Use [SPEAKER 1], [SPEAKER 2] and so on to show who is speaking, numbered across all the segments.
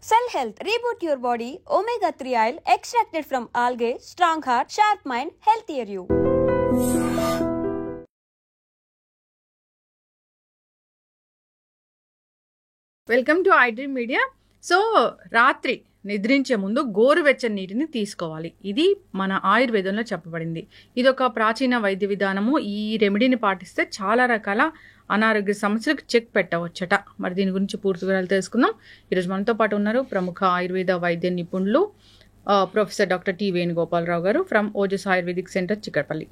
[SPEAKER 1] Cell Health, reboot your body, omega-3 oil extracted from algae, strong heart, sharp mind, healthier you.
[SPEAKER 2] Welcome to iDream media. So రాత్రి నిద్రించే ముందు గోరువెచ్చని నీటిని తీసుకోవాలి. ఇది మన ఆయుర్వేదంలో చెప్పబడింది. ఇది ఒక ప్రాచీన వైద్య విధానము. ఈ రెమెడీని పాటిస్తే చాలా రకాల అనారోగ్య సమస్యలకు చెక్ పెట్టవచ్చట. మరి దీని గురించి పూర్తి వివరాలు తెలుసుకుందాం. ఈరోజు మనతో పాటు ఉన్నారు ప్రముఖ ఆయుర్వేద వైద్య నిపుణులు ప్రొఫెసర్ డాక్టర్ టి వేణుగోపాలరావు గారు from Ojas ayurvedic centre Chikkadpally.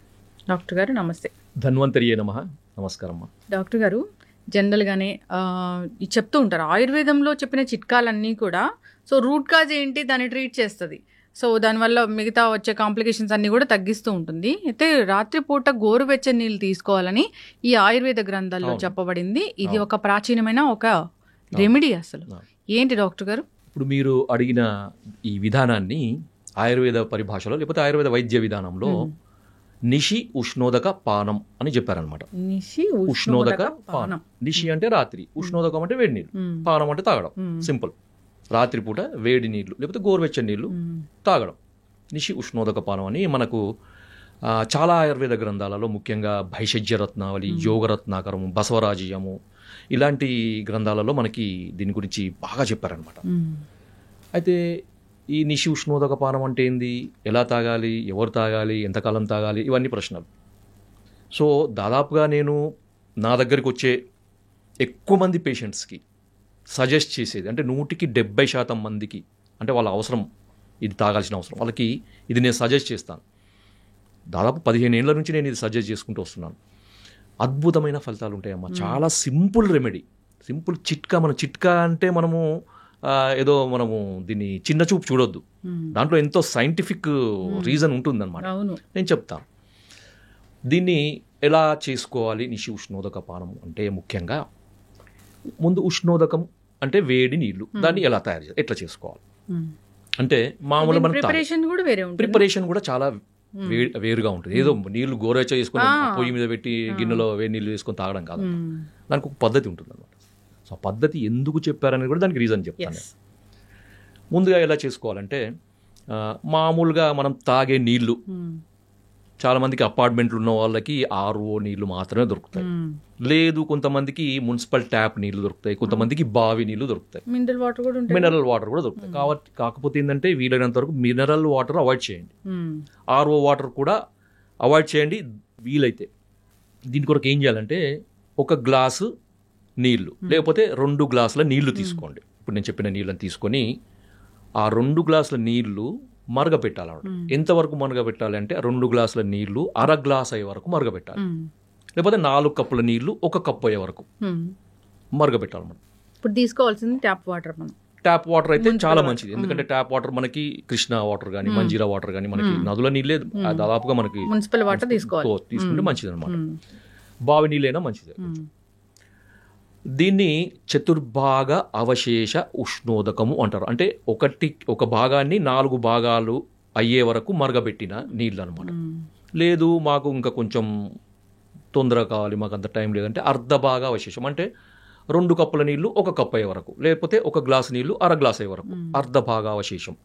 [SPEAKER 2] Doctor గారు నమస్తే.
[SPEAKER 3] ధన్వంతరియే నమః. నమస్కారం.
[SPEAKER 2] డాక్టర్ గారు, జనరల్గానే చెప్తూ ఉంటారు ఆయుర్వేదంలో చెప్పిన చిట్కాలన్నీ కూడా సో రూట్ కాజ్ ఏంటి దాన్ని ట్రీట్ చేస్తుంది. సో దానివల్ల మిగతా వచ్చే కాంప్లికేషన్స్ అన్నీ కూడా తగ్గిస్తూ ఉంటుంది. అయితే రాత్రిపూట గోరువెచ్చని నీళ్ళు తీసుకోవాలని ఈ ఆయుర్వేద గ్రంథాల్లో చెప్పబడింది. ఇది ఒక ప్రాచీనమైన ఒక రెమెడీ. అసలు ఏంటి డాక్టర్ గారు?
[SPEAKER 3] ఇప్పుడు మీరు అడిగిన ఈ విధానాన్ని ఆయుర్వేద పరిభాషలో లేకపోతే ఆయుర్వేద వైద్య విధానంలో నిషి ఉష్ణోదక పానం అని చెప్పారనమాట.
[SPEAKER 2] నిషి
[SPEAKER 3] ఉష్ణోదక పానం. నిషి అంటే రాత్రి, ఉష్ణోదకం అంటే వేడి నీళ్ళు, పానం అంటే తాగడం. సింపుల్. రాత్రిపూట వేడి నీళ్లు లేకపోతే గోరువెచ్చని నీళ్లు తాగడం. నిషి ఉష్ణోదక పానం అని మనకు చాలా ఆయుర్వేద గ్రంథాలలో, ముఖ్యంగా భైషజ్య రత్నావళి, యోగరత్నాకరము, బసవరాజీయము ఇలాంటి గ్రంథాలలో మనకి దీని గురించి బాగా చెప్పారనమాట. అయితే ఈ నిషి ఉష్ణోదక పానం అంటే ఏంది, ఎలా తాగాలి, ఎవరు తాగాలి, ఎంతకాలం తాగాలి, ఇవన్నీ ప్రశ్నలు. సో దాదాపుగా నేను నా దగ్గరికి వచ్చే ఎక్కువ మంది పేషెంట్స్కి సజెస్ట్ చేసేది అంటే 100% మందికి, అంటే వాళ్ళ అవసరం, ఇది తాగాల్సిన అవసరం వాళ్ళకి ఇది నేను సజెస్ట్ చేస్తాను. దాదాపు 15 ఏళ్ల నుంచి నేను ఇది సజెస్ట్ చేసుకుంటూ వస్తున్నాను. అద్భుతమైన ఫలితాలు ఉంటాయమ్మా. చాలా సింపుల్ రెమెడీ, సింపుల్ చిట్కా. మన చిట్కా అంటే మనము ఏదో మనము దీన్ని చిన్న చూపు చూడొద్దు. దాంట్లో ఎంతో సైంటిఫిక్ రీజన్ ఉంటుందన్నమాట. నేను చెప్తాను దీన్ని ఎలా చేసుకోవాలి. నిషి ఉష్ణోదక పానం అంటే ముఖ్యంగా ముందు ఉష్ణోదకం అంటే వేడి నీళ్లు, దాన్ని ఎలా తయారు చేయాలి, ఎట్లా చేసుకోవాలి అంటే మామూలు మన ప్రిపరేషన్ కూడా చాలా వేరుగా ఉంటుంది. ఏదో నీళ్లు గోరువెచ్చ చేసుకుని పొయ్యి మీద పెట్టి గిన్నెలో వేడి నీళ్ళు వేసుకొని తాగడం కాదు. దానికి ఒక పద్ధతి ఉంటుంది అన్నమాట. సో ఆ పద్ధతి ఎందుకు చెప్పారనేది కూడా దానికి రీజన్ చెప్తాను. ముందుగా ఎలా చేసుకోవాలంటే మామూలుగా మనం తాగే నీళ్లు, చాలామందికి అపార్ట్మెంట్లు ఉన్న వాళ్ళకి RO నీళ్లు మాత్రమే దొరుకుతాయి. లేదు, కొంతమందికి మున్సిపల్ ట్యాప్ నీళ్లు దొరుకుతాయి, కొంతమందికి బావి నీళ్లు దొరుకుతాయి, మినరల్ వాటర్ కూడా దొరుకుతాయి. కాకపోతే ఏంటంటే వీలైనంత వరకు మినరల్ వాటర్ అవాయిడ్ చేయండి, RO వాటర్ కూడా అవాయిడ్ చేయండి వీలైతే. దీని కొరకు ఏం చేయాలంటే ఒక గ్లాసు నీళ్లు లేకపోతే 2 గ్లాసుల నీళ్లు తీసుకోండి. ఇప్పుడు నేను చెప్పిన నీళ్ళని తీసుకొని ఆ 2 గ్లాసుల నీళ్లు మరగపెట్టాలన్నమాట. ఎంతవరకు మరగపెట్టాలి అంటే 2 గ్లాసుల నీళ్లు అర గ్లాస్ అయ్యే వరకు మరగపెట్టాలి, లేకపోతే 4 కప్పుల నీళ్లు 1 కప్పు అయ్యే వరకు మరగపెట్టాలన్నమాట.
[SPEAKER 2] ఇప్పుడు తీసుకోవాల్సింది ట్యాప్ వాటర్.
[SPEAKER 3] ట్యాప్ వాటర్ అయితే చాలా మంచిది, ఎందుకంటే ట్యాప్ వాటర్ మనకి కృష్ణా వాటర్ కానీ మంజీరా వాటర్ కానీ మనకి నదుల నీళ్ళే దాదాపుగా మనకి
[SPEAKER 2] మున్సిపల్ వాటర్
[SPEAKER 3] తీసుకుంటే మంచిది అనమాట. బావి నీళ్ళైనా మంచిది. దీన్ని చతుర్భాగ అవశేష ఉష్ణోదకము అంటారు. అంటే ఒక భాగాన్ని 4 భాగాలు అయ్యే వరకు మరగబెట్టిన నీళ్ళు అనమాట. లేదు మాకు ఇంకా కొంచెం తొందరగా కావాలి, మాకు అంత టైం లేదంటే అర్ధభాగ అవశేషం, అంటే 2 కప్పుల నీళ్లు 1 కప్పు అయ్యే వరకు, లేకపోతే 1 గ్లాసు నీళ్లు అర గ్లాస్ అయ్యే వరకు అర్ధభాగ అవశేషం.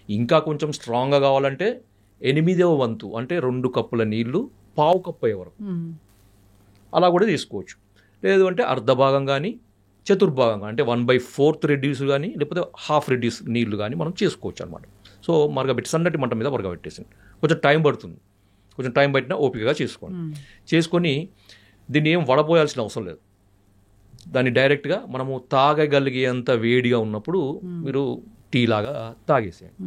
[SPEAKER 3] ఇంకా కొంచెం స్ట్రాంగ్గా కావాలంటే 8వ వంతు, అంటే 2 కప్పుల నీళ్లు 1/2 కప్పు అయ్యే వరకు అలా కూడా తీసుకోవచ్చు. లేదు అంటే అర్ధభాగం కానీ చతుర్భాగం కానీ, అంటే 1/4 రెడ్యూస్ కానీ లేకపోతే హాఫ్ రెడ్యూస్ నీళ్లు కానీ మనం చేసుకోవచ్చు అనమాట. సో మరగబెట్టి సన్నటి మంట మీద మరగబెట్టేసింది. కొంచెం టైం పడుతుంది, కొంచెం టైం పట్టినా ఓపికగా చేసుకొని దీన్ని ఏం వడపోయాల్సిన అవసరం లేదు. దాన్ని డైరెక్ట్గా మనము తాగగలిగేంత వేడిగా ఉన్నప్పుడు మీరు టీ లాగా తాగేసేయండి.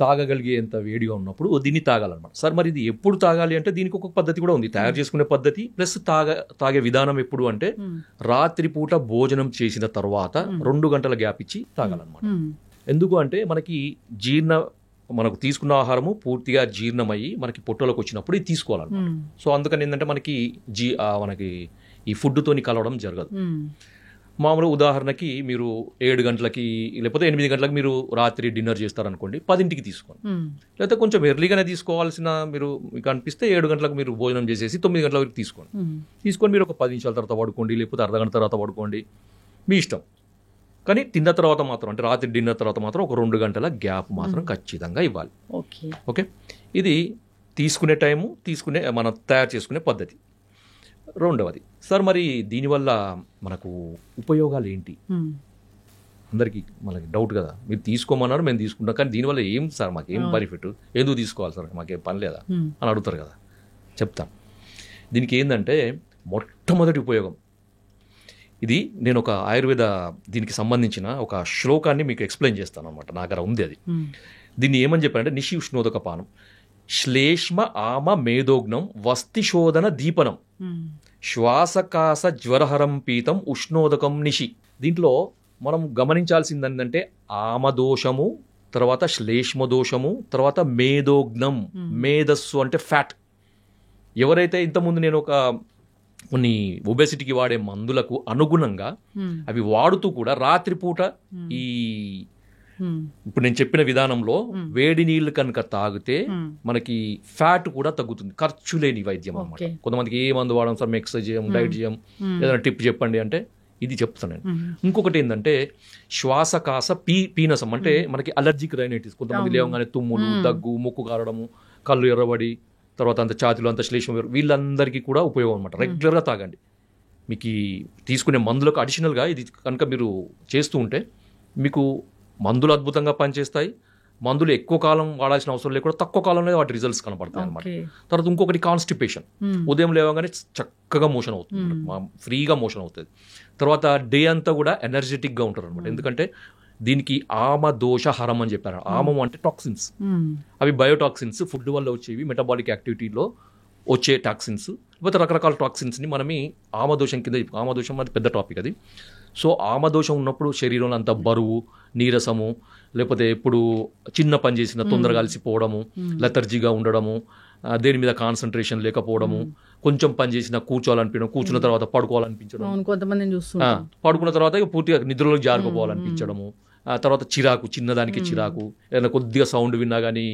[SPEAKER 3] తాగగలిగేంత వేడిగా ఉన్నప్పుడు దీన్ని తాగాలన్నమాట. సార్ మరి ఇది ఎప్పుడు తాగాలి అంటే దీనికి ఒక పద్ధతి కూడా ఉంది, తయారు చేసుకునే పద్ధతి ప్లస్ తాగే విధానం. ఎప్పుడు అంటే రాత్రిపూట భోజనం చేసిన తర్వాత 2 గంటల గ్యాప్ ఇచ్చి తాగాలన్నమాట. ఎందుకు అంటే మనకు తీసుకున్న ఆహారము పూర్తిగా జీర్ణమయ్యి మనకి పొట్టలోకి వచ్చినప్పుడు ఇది తీసుకోవాలన్నమాట. సో అందుకని ఏంటంటే మనకి ఈ ఫుడ్తోని కలవడం జరగదు. మామూలు ఉదాహరణకి మీరు 7 గంటలకి లేకపోతే 8 గంటలకు మీరు రాత్రి డిన్నర్ చేస్తారనుకోండి, 10ంటికి తీసుకోండి. లేకపోతే కొంచెం ఎర్లీగానే తీసుకోవాల్సిన మీకు అనిపిస్తే 7 గంటలకు మీరు భోజనం చేసేసి 9 గంటల వరకు తీసుకొని మీరు ఒక 10 నిమిషాల తర్వాత పడుకోండి, లేకపోతే అర్ధగంట తర్వాత పడుకోండి, మీ ఇష్టం. కానీ తిన్న తర్వాత మాత్రం అంటే రాత్రి డిన్నర్ తర్వాత మాత్రం ఒక 2 గంటల గ్యాప్ మాత్రం ఖచ్చితంగా ఇవ్వాలి. ఓకే, ఇది తీసుకునే టైము, మనం తయారు చేసుకునే పద్ధతి. రెండవది సార్, మరి దీనివల్ల మనకు ఉపయోగాలు ఏంటి? అందరికీ మనకి డౌట్ కదా, మీరు తీసుకోమన్నారు మేము తీసుకుంటాం, కానీ దీనివల్ల ఏం సార్ మాకేం బెనిఫిట్, ఎందుకు తీసుకోవాలి సార్, మాకేం పని లేదా అని అడుగుతారు కదా. చెప్తాం. దీనికి ఏంటంటే మొట్టమొదటి ఉపయోగం ఇది, నేను ఒక ఆయుర్వేద దీనికి సంబంధించిన ఒక శ్లోకాన్ని మీకు ఎక్స్ప్లెయిన్ చేస్తాను అనమాట. నా దగ్గర ఉంది అది. దీన్ని ఏమని చెప్పారంటే నిషి ఉష్ణోదక పానం శ్లేష్మ ఆమ మేధోగ్నం వస్తిశోధన దీపనం శ్వాసకాస జ్వరహరం పీతం ఉష్ణోదకం నిషి. దీంట్లో మనం గమనించాల్సింది ఏంటంటే ఆమదోషము, తర్వాత శ్లేష్మదోషము, తర్వాత మేధోగ్నం, మేధస్సు అంటే ఫ్యాట్. ఎవరైతే ఇంతకుముందు నేను కొన్ని ఒబెసిటీకి వాడే మందులకు అనుగుణంగా అవి వాడుతూ కూడా రాత్రిపూట ఈ ఇప్పుడు నేను చెప్పిన విధానంలో వేడి నీళ్లు కనుక తాగితే మనకి ఫ్యాట్ కూడా తగ్గుతుంది. ఖర్చు లేని వైద్యం అన్నమాట. కొంతమందికి ఏ మందు వాడడం సార్, ఎక్సర్సైజ్ చేయం, డైట్ చేయం, ఏదైనా టిప్ చెప్పండి అంటే ఇది చెప్తాను నేను. ఇంకొకటి ఏంటంటే శ్వాసకాస పీనసం అంటే మనకి అలర్జిక్ రైనైటిస్, కొంతమంది లేవగానే తుమ్ములు, దగ్గు, ముక్కు కారడము, కళ్ళు ఎర్రబడి, తర్వాత అంత ఛాతీలో అంత శ్లేష్మ, వీళ్ళందరికీ కూడా ఉపయోగం అనమాట. రెగ్యులర్గా తాగండి. మీకు తీసుకునే మందులకు అడిషనల్గా ఇది కనుక మీరు చేస్తూ ఉంటే మీకు మందులు అద్భుతంగా పనిచేస్తాయి. మందులు ఎక్కువ కాలం వాడాల్సిన అవసరం లేకుండా తక్కువ కాలంలో వాటి రిజల్ట్స్ కనపడతాయి అనమాట. తర్వాత ఇంకొకటి కాన్స్టిపేషన్, ఉదయం లేవగానే చక్కగా మోషన్ అవుతుంది, ఫ్రీగా మోషన్ అవుతుంది. తర్వాత డే అంతా కూడా ఎనర్జెటిక్గా ఉంటారు అనమాట. ఎందుకంటే దీనికి ఆమ దోషహరం అని చెప్పారు. ఆమం అంటే టాక్సిన్స్, అవి బయోటాక్సిన్స్, ఫుడ్ వల్ల వచ్చేవి, మెటబాలిక్ యాక్టివిటీలో వచ్చే టాక్సిన్స్, లేకపోతే రకరకాల టాక్సిన్స్ని మనమి ఆమదోషం కింద, ఆమదోషం అది పెద్ద టాపిక్ అది. సో ఆమదోషం ఉన్నప్పుడు శరీరంలో అంత బరువు, నీరసము, లేకపోతే ఎప్పుడు చిన్న పని చేసిన తొందరగా అలసిపోవడము, లెథర్జీగా ఉండడము, దేని మీద కాన్సన్ట్రేషన్ లేకపోవడము, కొంచెం పని చేసినా కూర్చోవాలనిపించడం, కూర్చున్న తర్వాత పడుకోవాలనిపించడం, పడుకున్న తర్వాత పూర్తిగా నిద్రలోకి జారుకోవాలనిపించడము, తర్వాత చిరాకు, చిన్నదానికి చిరాకు, ఏదైనా కొద్దిగా సౌండ్ విన్నా కానీ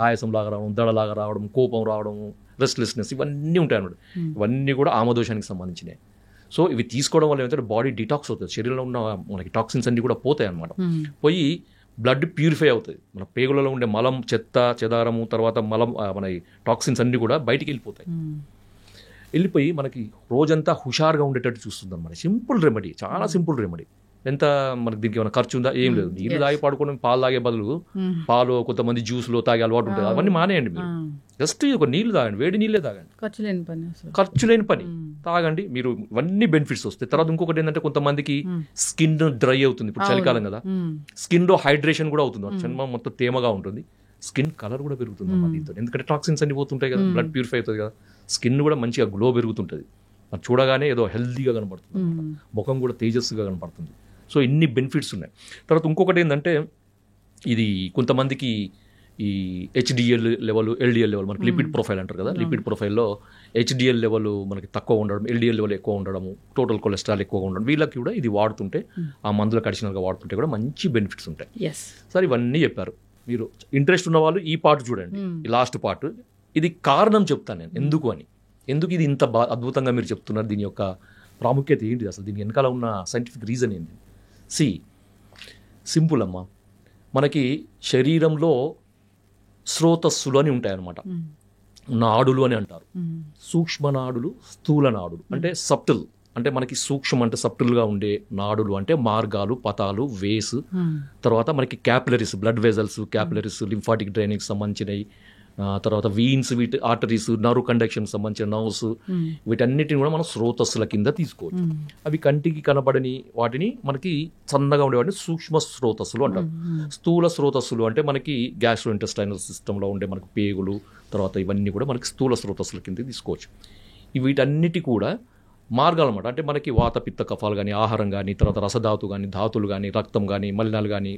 [SPEAKER 3] ఆయాసం లాగా రావడం, దడలాగా రావడం, కోపం రావడము, రెస్ట్లెస్నెస్, ఇవన్నీ ఉంటాయి అన్నమాట. ఇవన్నీ కూడా ఆమదోషానికి సంబంధించినవి. సో ఇవి తీసుకోవడం వల్ల ఏమంటే బాడీ డిటాక్స్ అవుతుంది, శరీరంలో ఉన్న మనకి టాక్సిన్స్ అన్ని కూడా పోతాయి అన్నమాట. పోయి బ్లడ్ ప్యూరిఫై అవుతుంది, మన పేగులలో ఉండే మలం, చెత్త చెదారము, తర్వాత మలం, మన టాక్సిన్స్ అన్ని కూడా బయటికి వెళ్ళిపోతాయి. వెళ్ళిపోయి మనకి రోజంతా హుషారుగా ఉండేటట్టు చూస్తుంది అన్నమాట. సింపుల్ రెమెడీ, చాలా సింపుల్ రెమెడీ. ఎంత మనకి దీనికి ఏమైనా ఖర్చు ఉందా? ఏం లేదు. నీళ్ళు తాగి పడుకోవడం, పాలు తాగే బదులు పాలు, కొంతమంది జ్యూస్లో తాగే అలవాటు ఉంటుంది, అవన్నీ మానేయండి. మీరు జస్ట్ ఒక నీళ్ళు తాగండి, వేడి నీళ్ళే తాగండి, ఖర్చు లేని పని తాగండి. మీరు ఇవన్నీ బెనిఫిట్స్ వస్తాయి. తర్వాత ఇంకొకటి ఏంటంటే కొంతమందికి స్కిన్ డ్రై అవుతుంది, ఇప్పుడు చలికాలం కదా, స్కిన్ లో హైడ్రేషన్ కూడా అవుతుంది, చర్మం మొత్తం తేమగా ఉంటుంది, స్కిన్ కలర్ కూడా పెరుగుతుంది అన్నమాట దీంతో. ఎందుకంటే టాక్సిన్స్ అన్ని పోతుంటాయి కదా, బ్లడ్ ప్యూరిఫై అవుతుంది కదా, స్కిన్ కూడా మంచిగా గ్లో పెరుగుతుంటుంది, అది చూడగానే ఏదో హెల్తీగా కనపడుతుంది, ముఖం కూడా తేజస్సుగా కనపడుతుంది. సో ఇన్ని బెనిఫిట్స్ ఉన్నాయి. తర్వాత ఇంకొకటి ఏంటంటే ఇది కొంతమందికి ఈ హెచ్డిఎల్ లెవెల్, ఎల్డిఎల్ లెవెల్, మనకి లిపిడ్ ప్రొఫైల్ అంటారు కదా, లిపిడ్ ప్రొఫైల్లో హెచ్డిఎల్ లెవెల్ మనకి తక్కువ ఉండడం, ఎల్డిఎల్ లెవెల్ ఎక్కువ ఉండడము, టోటల్ కొలెస్ట్రాల్ ఎక్కువగా ఉండడం, వీళ్ళకి కూడా ఇది వాడుతుంటే, ఆ మందులకు అడిషనల్గా వాడుతుంటే కూడా మంచి బెనిఫిట్స్ ఉంటాయి. సార్ ఇవన్నీ చెప్పారు. మీరు ఇంట్రెస్ట్ ఉన్న వాళ్ళు ఈ పార్ట్ చూడండి, ఈ లాస్ట్ పార్ట్. ఇది కారణం చెప్తాను నేను ఎందుకు అని, ఎందుకు ఇది ఇంత అద్భుతంగా మీరు చెప్తున్నారు, దీని యొక్క ప్రాముఖ్యత ఏంటిది, అసలు దీని వెనకాల ఉన్న సైంటిఫిక్ రీజన్ ఏంటి. సింపుల్ అమ్మా, మనకి శరీరంలో స్రోతస్సులు అని ఉంటాయన్నమాట, నాడులు అని అంటారు. సూక్ష్మ నాడులు, స్థూల నాడులు అంటే సబ్టిల్, అంటే మనకి సూక్ష్మ అంటే సబ్టిల్గా ఉండే నాడులు అంటే మార్గాలు, పతాలు, వేస్, తర్వాత మనకి capillaries, blood vessels, capillaries, lymphatic drainage సంబంధించినవి, తర్వాత వీన్స్, వీటి ఆర్టరీస్, నర్వ్ కండక్షన్ సంబంధించిన నర్వ్స్, వీటన్నిటిని కూడా మనం స్రోతస్సుల కింద తీసుకోవచ్చు. అవి కంటికి కనబడని వాటిని మనకి సన్నగా ఉండే వాటిని సూక్ష్మ స్రోతస్సులు అంటారు. స్థూల స్రోతస్సులు అంటే మనకి గ్యాస్ట్రో ఇంటెస్టైనల్ సిస్టంలో ఉండే మనకు పేగులు, తర్వాత ఇవన్నీ కూడా మనకి స్థూల స్రోతస్సుల కింద తీసుకోవచ్చు. వీటన్నిటి కూడా మార్గాలు అన్నమాట. అంటే మనకి వాత, పిత్త, కఫాలు కానీ, ఆహారం కానీ, తర్వాత రసధాతు కానీ, ధాతులు కానీ, రక్తం కానీ, మలినాలు కానీ,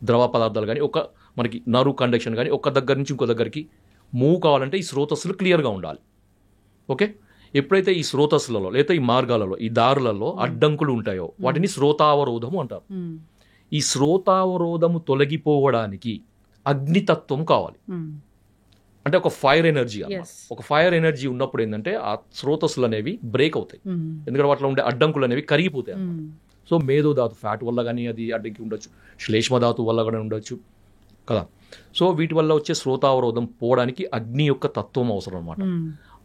[SPEAKER 3] ద్రవ పదార్థాలు కానీ, ఒక మనకి నర్వ్ కండక్షన్ కానీ ఒక దగ్గర నుంచి ఇంకో దగ్గరికి మూవ్ కావాలంటే ఈ స్రోతస్సులు క్లియర్గా ఉండాలి. ఓకే, ఎప్పుడైతే ఈ స్రోతస్సులలో లేదా ఈ మార్గాలలో, ఈ దారులలో అడ్డంకులు ఉంటాయో వాటిని స్రోతావరోధము అంటారు. ఈ స్రోతావరోధము తొలగిపోవడానికి అగ్నితత్వం కావాలి. అంటే ఒక ఫైర్ ఎనర్జీ, ఒక ఫైర్ ఎనర్జీ ఉన్నప్పుడు ఏంటంటే ఆ స్రోతస్సులు అనేవి బ్రేక్ అవుతాయి, ఎందుకంటే వాటిలో ఉండే అడ్డంకులు అనేవి కరిగిపోతాయి. సో మేధోధాతు ఫ్యాట్ వల్ల కానీ అది అడ్డంకి ఉండొచ్చు, శ్లేష్మధాతు వల్ల కూడా ఉండొచ్చు కదా. సో వీటి వల్ల వచ్చే శ్రోతావరోధం పోవడానికి అగ్ని యొక్క తత్వం అవసరం అనమాట.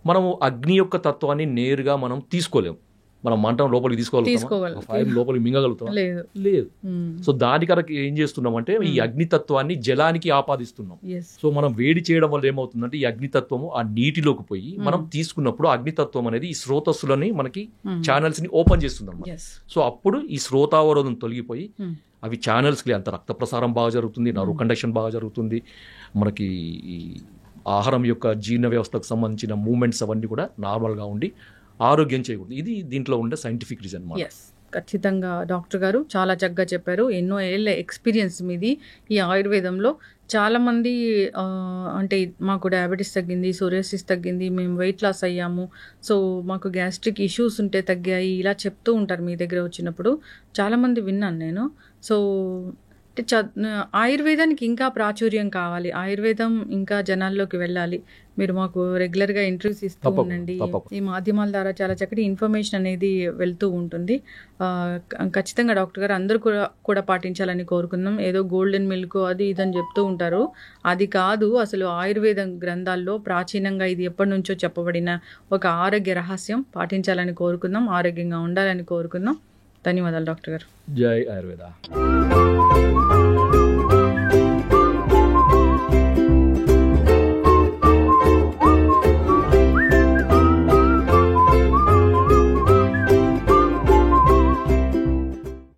[SPEAKER 3] మనము అగ్ని యొక్క తత్వాన్ని నేరుగా మనం తీసుకోలేము. మనం మంటం లోపలికి తీసుకోగలుగుతాం, ఫైర్ లోపలికి మింగగలుగుతాం లేదు. సో దాని కనుక ఏం చేస్తున్నాం అంటే ఈ అగ్నితత్వాన్ని జలానికి ఆపాదిస్తున్నాం. సో మనం వేడి చేయడం వల్ల ఏమవుతుందంటే ఈ అగ్నితత్వము ఆ నీటిలోకి పోయి మనం తీసుకున్నప్పుడు అగ్నితత్వం అనేది ఈ స్రోతస్సులని మనకి ఛానల్స్ ని ఓపెన్ చేస్తుంది అనమాట. సో అప్పుడు ఈ శ్రోతావరోధం తొలగిపోయి అవి ఛానల్స్కి అంత రక్త ప్రసారం బాగా జరుగుతుంది, నర్వ్ కండక్షన్ బాగా జరుగుతుంది, మనకి ఈ ఆహారం యొక్క జీర్ణ వ్యవస్థకు సంబంధించిన మూమెంట్స్ అవన్నీ కూడా నార్మల్గా ఉండి ఆరోగ్యం చేయకూడదు. ఇది దీంట్లో ఉండే సైంటిఫిక్ రీజన్.
[SPEAKER 2] ఖచ్చితంగా డాక్టర్ గారు చాలా చక్కగా చెప్పారు. ఎన్నో ఏళ్ళ ఎక్స్పీరియన్స్ మీది ఈ ఆయుర్వేదంలో. చాలామంది అంటే మాకు డయాబెటీస్ తగ్గింది, సోరియాసిస్ తగ్గింది, మేము వెయిట్ లాస్ అయ్యాము, సో మాకు గ్యాస్ట్రిక్ ఇష్యూస్ ఉంటే తగ్గాయి, ఇలా చెప్తూ ఉంటారు మీ దగ్గర వచ్చినప్పుడు. చాలామంది విన్నాను నేను. సో ఆయుర్వేదానికి ఇంకా ప్రాచుర్యం కావాలి, ఆయుర్వేదం ఇంకా జనాల్లోకి వెళ్ళాలి. మీరు మాకు రెగ్యులర్గా ఇంటర్వ్యూస్ ఇస్తూ ఉండండి. ఈ మాధ్యమాల ద్వారా చాలా చక్కటి ఇన్ఫర్మేషన్ అనేది వెళ్తూ ఉంటుంది. ఖచ్చితంగా డాక్టర్ గారు అందరూ కూడా పాటించాలని కోరుకుందాం. ఏదో గోల్డెన్ మిల్క్ అది ఇదని చెప్తూ ఉంటారు, అది కాదు. అసలు ఆయుర్వేదం గ్రంథాల్లో ప్రాచీనంగా ఇది ఎప్పటి నుంచో చెప్పబడిన ఒక ఆరోగ్య రహస్యం. పాటించాలని కోరుకుందాం, ఆరోగ్యంగా ఉండాలని కోరుకుందాం. ధన్యవాదాలు డాక్టర్ గారు.
[SPEAKER 3] జై ఆయుర్వేద.